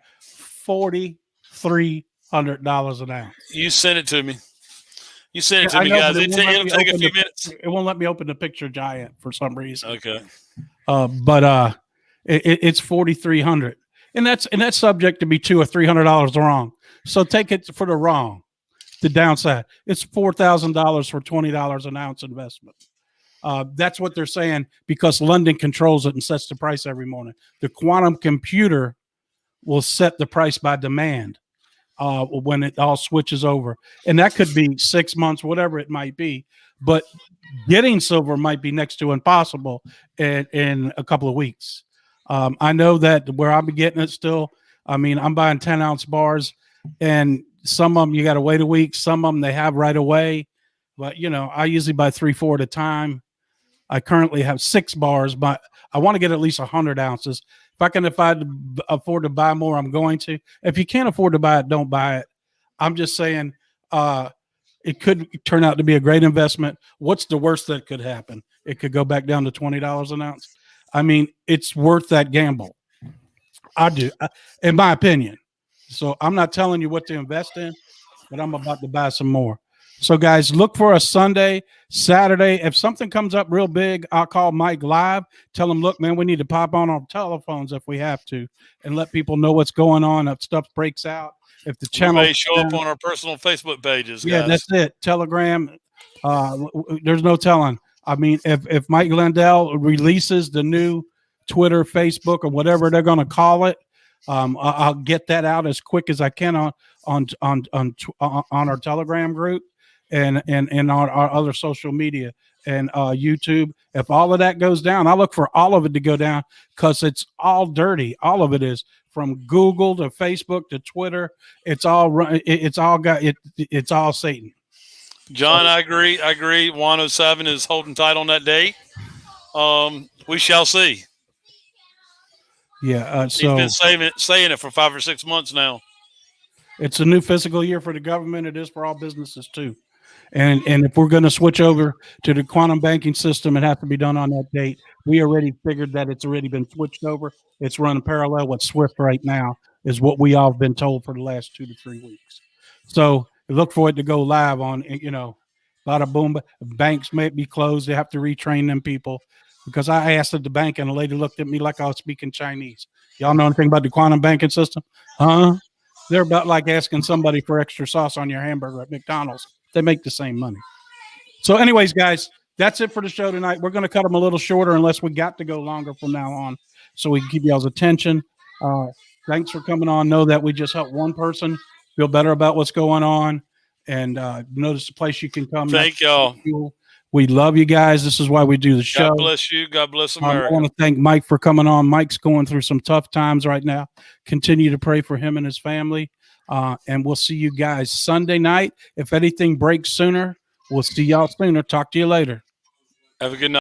$4,300 an ounce. You sent it to me. You sent it to me, guys. It'll take a few minutes. It won't let me open the picture giant for some reason. Okay. But it's $4,300, and that's subject to be $200 or $300 wrong. So take it for the wrong. The downside, it's $4,000 for $20 an ounce investment. That's what they're saying, because London controls it and sets the price every morning. The quantum computer will set the price by demand. When it all switches over, and that could be 6 months, whatever it might be, but getting silver might be next to impossible in a couple of weeks. I know that where I'll be getting it still. I mean, I'm buying 10-ounce bars, and some of them you got to wait a week. Some of them they have right away, but I usually buy 3-4 at a time. I currently have 6 bars, but I want to get at least 100 ounces. If I can afford to buy more, I'm going to. If you can't afford to buy it, don't buy it. I'm just saying it could turn out to be a great investment. What's the worst that could happen? It could go back down to $20 an ounce. I mean, it's worth that gamble. I do, in my opinion. So I'm not telling you what to invest in, but I'm about to buy some more. So, guys, look for us Sunday, Saturday. If something comes up real big, I'll call Mike live. Tell him, look, man, we need to pop on our telephones if we have to and let people know what's going on. If stuff breaks out, if the channel may show up on our personal Facebook pages, guys. Yeah, that's it. Telegram. There's no telling. I mean, if Mike Lindell releases the new Twitter, Facebook, or whatever they're going to call it, I'll get that out as quick as I can on our Telegram group and our other social media and YouTube. If all of that goes down, I look for all of it to go down because it's all dirty. All of it is, from Google to Facebook to Twitter. It's all it's all Satan. John, I agree. 107 is holding tight on that date. We shall see. Yeah. So he's been saying it for 5 or 6 months now. It's a new fiscal year for the government. It is for all businesses too. And if we're going to switch over to the quantum banking system, it has to be done on that date. We already figured that it's already been switched over. It's running parallel with SWIFT right now, is what we all have been told for the last 2 to 3 weeks. So look for it to go live on, bada boom. Banks may be closed. They have to retrain them people, because I asked at the bank and the lady looked at me like I was speaking Chinese. Y'all know anything about the quantum banking system? Huh? They're about like asking somebody for extra sauce on your hamburger at McDonald's. They make the same money. So anyways, guys, that's it for the show tonight. We're going to cut them a little shorter unless we got to go longer from now on, so we can keep y'all's attention. Thanks for coming on. Know that we just helped one person feel better about what's going on, and notice a place you can come. Thank y'all. We love you guys. This is why we do the show. God bless you. God bless America. I want to thank Mike for coming on. Mike's going through some tough times right now. Continue to pray for him and his family. And we'll see you guys Sunday night. If anything breaks sooner, we'll see y'all sooner. Talk to you later. Have a good night.